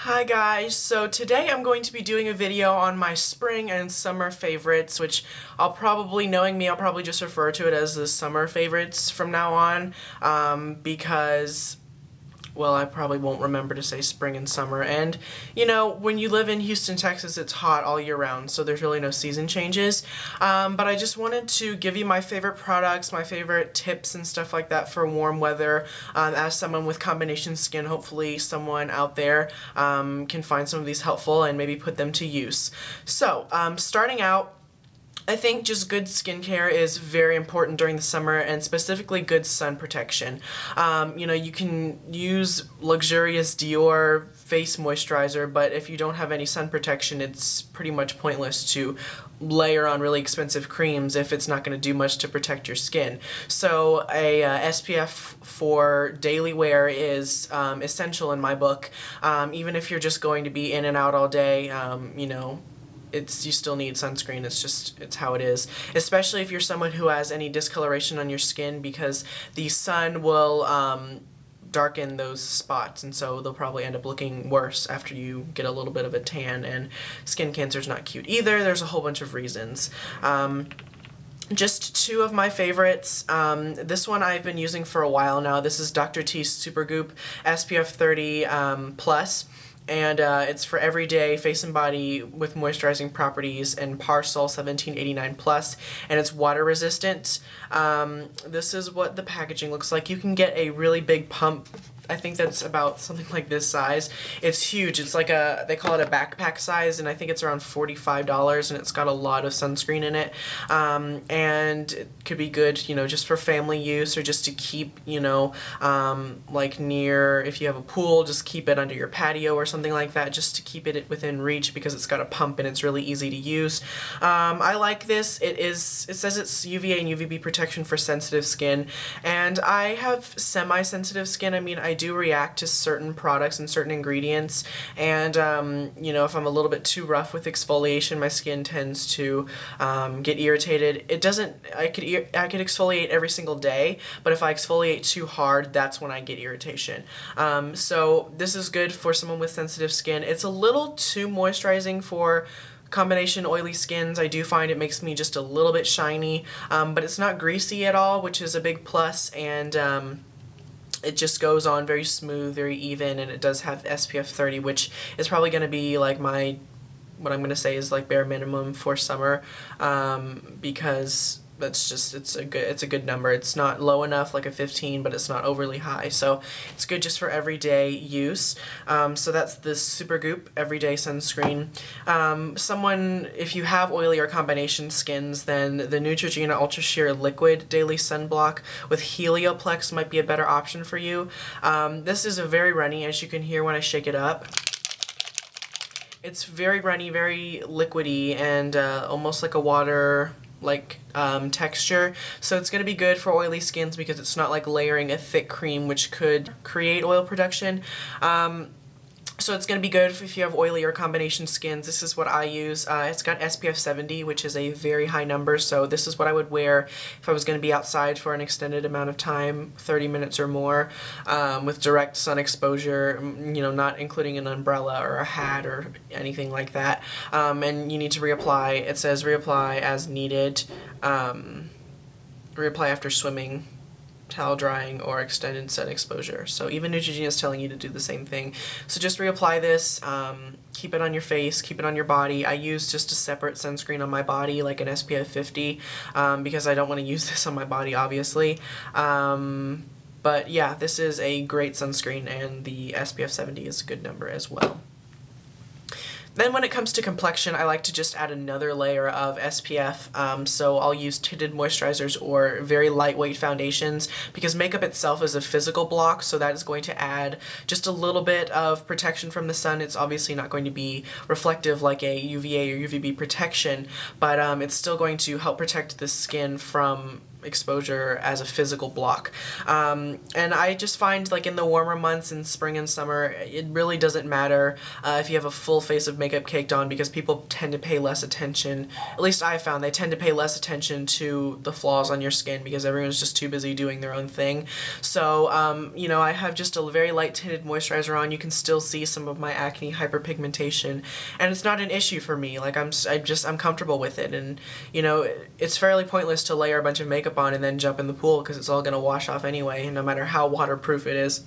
Hi guys, so today I'm going to be doing a video on my spring and summer favorites, which I'll probably just refer to it as the summer favorites from now on, because, well, I probably won't remember to say spring and summer, and, you know, when you live in Houston, Texas, it's hot all year round, so there's really no season changes, but I just wanted to give you my favorite products, my favorite tips and stuff like that for warm weather. As someone with combination skin, hopefully someone out there can find some of these helpful and maybe put them to use. So, starting out, I think just good skincare is very important during the summer, and specifically good sun protection. You know, you can use luxurious Dior face moisturizer, but if you don't have any sun protection, it's pretty much pointless to layer on really expensive creams if it's not going to do much to protect your skin. So a SPF for daily wear is essential in my book. Even if you're just going to be in and out all day, you know, you still need sunscreen. It's how it is. Especially if you're someone who has any discoloration on your skin, because the sun will darken those spots, and so they'll probably end up looking worse after you get a little bit of a tan, and skin cancer is not cute either. There's a whole bunch of reasons. Just two of my favorites. This one I've been using for a while now. This is Dr. T's Supergoop SPF 30 plus. And it's for everyday face and body with moisturizing properties, and Parsol 1789 plus, and it's water resistant. This is what the packaging looks like. You can get a really big pump. I think that's about something like this size. It's huge. It's like they call it a backpack size, and I think it's around $45, and it's got a lot of sunscreen in it. And it could be good, you know, just for family use, or just to keep, you know, like near, if you have a pool, just keep it under your patio or something like that, just to keep it within reach, because it's got a pump and it's really easy to use. I like this. It says it's UVA and UVB protection for sensitive skin, and I have semi-sensitive skin. I mean, I do react to certain products and certain ingredients, and you know, if I'm a little bit too rough with exfoliation, my skin tends to get irritated. I could exfoliate every single day, but if I exfoliate too hard, that's when I get irritation. So this is good for someone with sensitive skin. It's a little too moisturizing for combination oily skins. I do find it makes me just a little bit shiny, but it's not greasy at all, which is a big plus, and it just goes on very smooth, very even, and it does have SPF 30, which is probably going to be like what I'm going to say is like bare minimum for summer, because it's a good number. It's not low enough like a 15, but it's not overly high, so it's good just for everyday use. So that's the Supergoop everyday sunscreen. If you have oily or combination skins, then the Neutrogena Ultra Sheer Liquid Daily Sunblock with Helioplex might be a better option for you. This is a very runny, as you can hear when I shake it up. It's very runny, very liquidy, and almost like a water texture, so it's going to be good for oily skins because it's not like layering a thick cream, which could create oil production. So it's going to be good if you have oily or combination skins. This is what I use. It's got SPF 70, which is a very high number, so this is what I would wear if I was going to be outside for an extended amount of time, 30 minutes or more, with direct sun exposure, you know, not including an umbrella or a hat or anything like that. And you need to reapply. It says reapply as needed, reapply after swimming, towel drying, or extended sun exposure. So even Neutrogena is telling you to do the same thing. So just reapply this, keep it on your face, keep it on your body. I use just a separate sunscreen on my body, like an SPF 50, because I don't want to use this on my body, obviously. But yeah, this is a great sunscreen, and the SPF 70 is a good number as well. Then when it comes to complexion, I like to just add another layer of SPF, so I'll use tinted moisturizers or very lightweight foundations, because makeup itself is a physical block, so that is going to add just a little bit of protection from the sun. It's obviously not going to be reflective like a UVA or UVB protection, but it's still going to help protect the skin from exposure as a physical block. And I just find like in the warmer months in spring and summer, it really doesn't matter if you have a full face of makeup caked on, because people tend to pay less attention, at least I found they tend to pay less attention to the flaws on your skin because everyone's just too busy doing their own thing. So, you know, I have just a very light tinted moisturizer on. You can still see some of my acne hyperpigmentation, and it's not an issue for me. Like I'm comfortable with it, and you know, it's fairly pointless to layer a bunch of makeup on and then jump in the pool because it's all gonna wash off anyway, no matter how waterproof it is.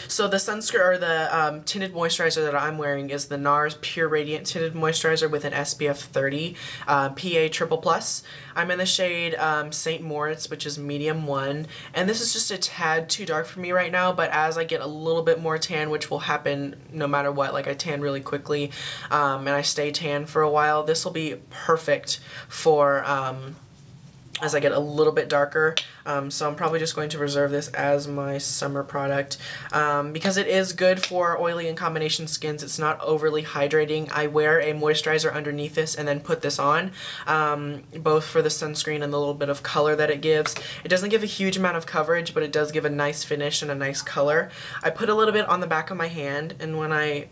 So the sunscreen, or the tinted moisturizer that I'm wearing is the NARS Pure Radiant Tinted Moisturizer with an SPF 30 PA+++. I'm in the shade St. Moritz, which is medium 1, and this is just a tad too dark for me right now, but as I get a little bit more tan, which will happen no matter what, like I tan really quickly, and I stay tan for a while, this will be perfect for as I get a little bit darker. So I'm probably just going to reserve this as my summer product because it is good for oily and combination skins. It's not overly hydrating. I wear a moisturizer underneath this and then put this on, both for the sunscreen and the little bit of color that it gives. It doesn't give a huge amount of coverage, but it does give a nice finish and a nice color. I put a little bit on the back of my hand, and when I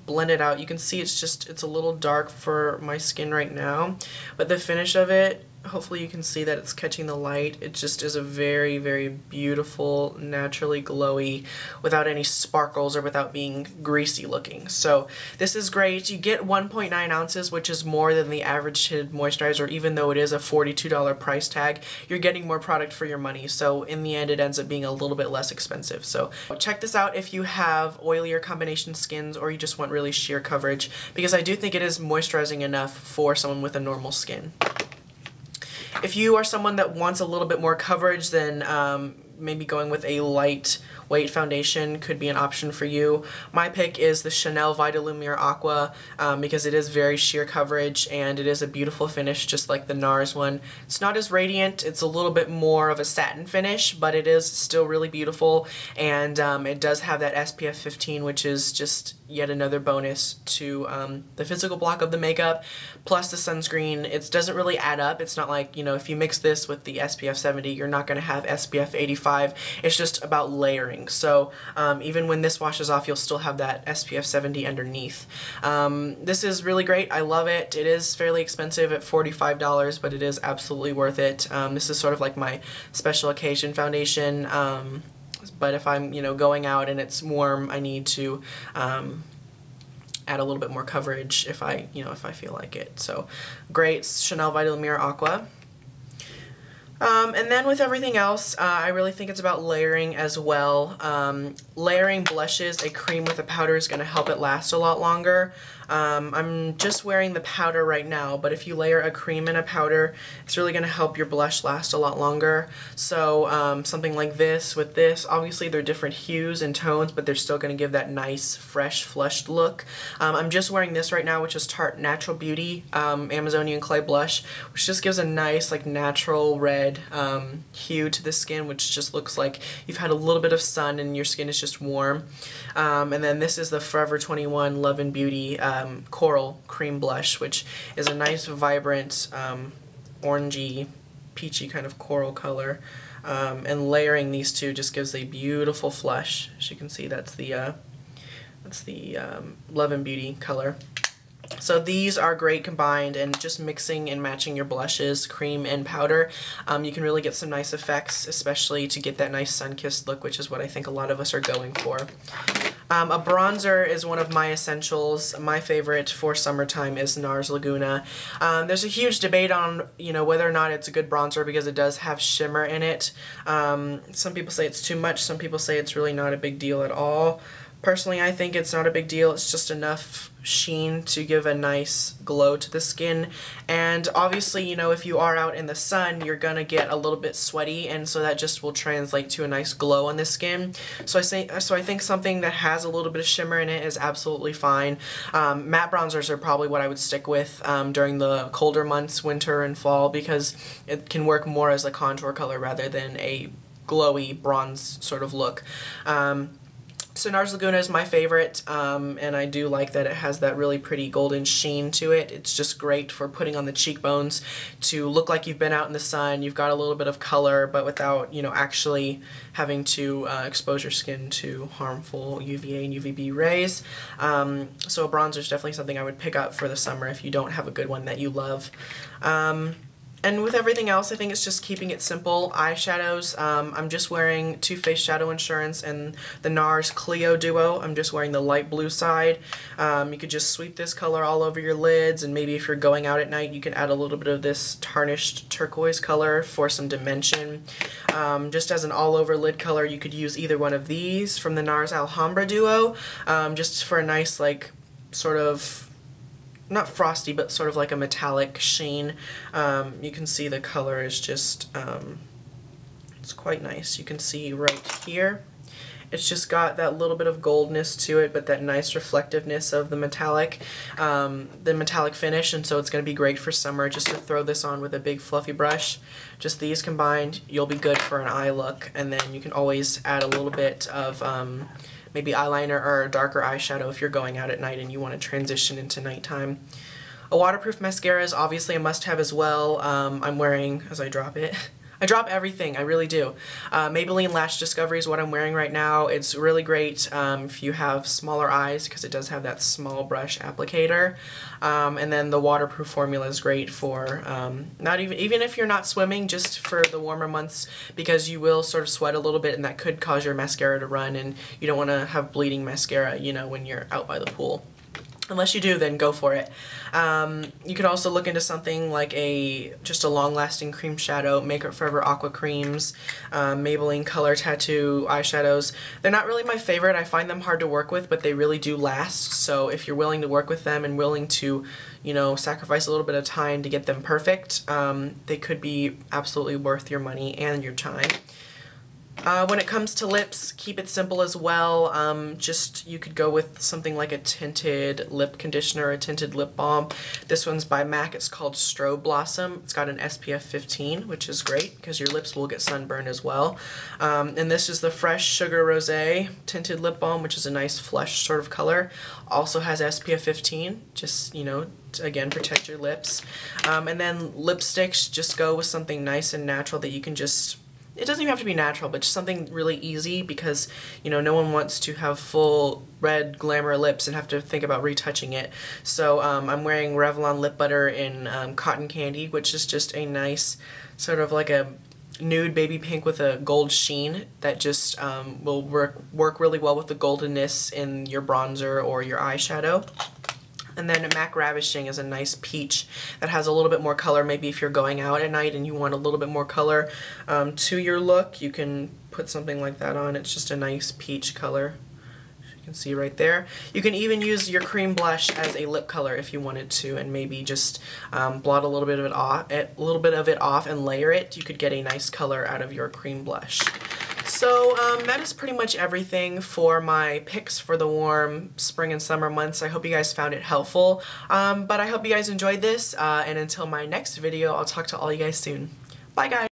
blend it out, you can see it's a little dark for my skin right now, but the finish of it, hopefully you can see that it's catching the light. It just is a very, very beautiful, naturally glowy, without any sparkles or without being greasy looking. So this is great. You get 1.9 ounces, which is more than the average tinted moisturizer. Even though it is a $42 price tag, you're getting more product for your money. So in the end, it ends up being a little bit less expensive. So check this out if you have oily or combination skins, or you just want really sheer coverage, because I do think it is moisturizing enough for someone with a normal skin. If you are someone that wants a little bit more coverage, then maybe going with a lightweight foundation could be an option for you. My pick is the Chanel Vitalumiere Aqua because it is very sheer coverage and it is a beautiful finish, just like the NARS one. It's not as radiant, it's a little bit more of a satin finish, but it is still really beautiful, and it does have that SPF 15, which is just yet another bonus to the physical block of the makeup, plus the sunscreen. It doesn't really add up. It's not like, you know, if you mix this with the SPF 70, you're not going to have SPF 85. It's just about layering. So even when this washes off, you'll still have that SPF 70 underneath. This is really great. I love it. It is fairly expensive at $45, but it is absolutely worth it. This is sort of like my special occasion foundation. But if I'm, you know, going out and it's warm, I need to add a little bit more coverage if I feel like it. So great, Chanel Vitalumiere Aqua. And then with everything else, I really think it's about layering as well. Layering blushes, a cream with a powder is going to help it last a lot longer. I'm just wearing the powder right now, but if you layer a cream and a powder, it's really going to help your blush last a lot longer. So something like this with this, obviously they're different hues and tones, but they're still going to give that nice, fresh, flushed look. I'm just wearing this right now, which is Tarte Natural Beauty Amazonian Clay Blush, which just gives a nice, like, natural red hue to the skin, which just looks like you've had a little bit of sun and your skin is just warm. And then this is the Forever 21 Love and Beauty Coral Cream Blush, which is a nice, vibrant, orangey, peachy kind of coral color. And layering these two just gives a beautiful flush. As you can see, that's the Love and Beauty color. So these are great combined, and just mixing and matching your blushes, cream and powder, you can really get some nice effects, especially to get that nice sun-kissed look, which is what I think a lot of us are going for. A bronzer is one of my essentials. My favorite for summertime is NARS Laguna. There's a huge debate on, you know, whether or not it's a good bronzer because it does have shimmer in it. Some people say it's too much, some people say it's really not a big deal at all. Personally, I think it's not a big deal. It's just enough sheen to give a nice glow to the skin. And obviously, you know, if you are out in the sun, you're gonna get a little bit sweaty, and so that just will translate to a nice glow on the skin. So I think something that has a little bit of shimmer in it is absolutely fine. Matte bronzers are probably what I would stick with during the colder months, winter and fall, because it can work more as a contour color rather than a glowy bronze sort of look. So NARS Laguna is my favorite, and I do like that it has that really pretty golden sheen to it. It's just great for putting on the cheekbones to look like you've been out in the sun. You've got a little bit of color, but without, you know, actually having to expose your skin to harmful UVA and UVB rays. So a bronzer is definitely something I would pick up for the summer if you don't have a good one that you love. And with everything else, I think it's just keeping it simple. Eyeshadows, I'm just wearing Too Faced Shadow Insurance and the NARS Cleo Duo. I'm just wearing the light blue side. You could just sweep this color all over your lids, and maybe if you're going out at night, you can add a little bit of this tarnished turquoise color for some dimension. Just as an all-over lid color, you could use either one of these from the NARS Alhambra Duo, just for a nice, like, sort of, not frosty, but sort of like a metallic sheen. You can see the color is just, it's quite nice. You can see right here. It's just got that little bit of goldness to it, but that nice reflectiveness of the metallic finish, and so it's going to be great for summer just to throw this on with a big fluffy brush. Just these combined, you'll be good for an eye look, and then you can always add a little bit of maybe eyeliner or a darker eyeshadow if you're going out at night and you want to transition into nighttime. A waterproof mascara is obviously a must-have as well. I'm wearing, as I drop it, I drop everything, I really do. Maybelline Lash Discovery is what I'm wearing right now. It's really great if you have smaller eyes because it does have that small brush applicator. And then the waterproof formula is great for not even if you're not swimming, just for the warmer months, because you will sort of sweat a little bit and that could cause your mascara to run, and you don't want to have bleeding mascara, you know, when you're out by the pool. Unless you do, then go for it. You could also look into something like just a long-lasting cream shadow, Makeup Forever Aqua creams, Maybelline Color Tattoo eyeshadows. They're not really my favorite. I find them hard to work with, but they really do last. So if you're willing to work with them and willing to, you know, sacrifice a little bit of time to get them perfect, they could be absolutely worth your money and your time. When it comes to lips, keep it simple as well. Just, you could go with something like a tinted lip conditioner, a tinted lip balm. This one's by MAC. It's called Strobe Blossom. It's got an SPF 15, which is great because your lips will get sunburned as well. And this is the Fresh Sugar Rosé tinted lip balm, which is a nice flush sort of color. Also has SPF 15, just, you know, to, again, protect your lips. And then lipsticks, just go with something nice and natural that you can just, it doesn't even have to be natural, but just something really easy, because, you know, no one wants to have full red glamour lips and have to think about retouching it. So I'm wearing Revlon lip butter in Cotton Candy, which is just a nice sort of like a nude baby pink with a gold sheen that just will work really well with the goldenness in your bronzer or your eyeshadow. And then MAC Ravishing is a nice peach that has a little bit more color. Maybe if you're going out at night and you want a little bit more color to your look, you can put something like that on. It's just a nice peach color, as you can see right there. You can even use your cream blush as a lip color if you wanted to, and maybe just blot a little bit of it off and layer it. You could get a nice color out of your cream blush. So that is pretty much everything for my picks for the warm spring and summer months. I hope you guys found it helpful, but I hope you guys enjoyed this, and until my next video, I'll talk to all you guys soon. Bye guys!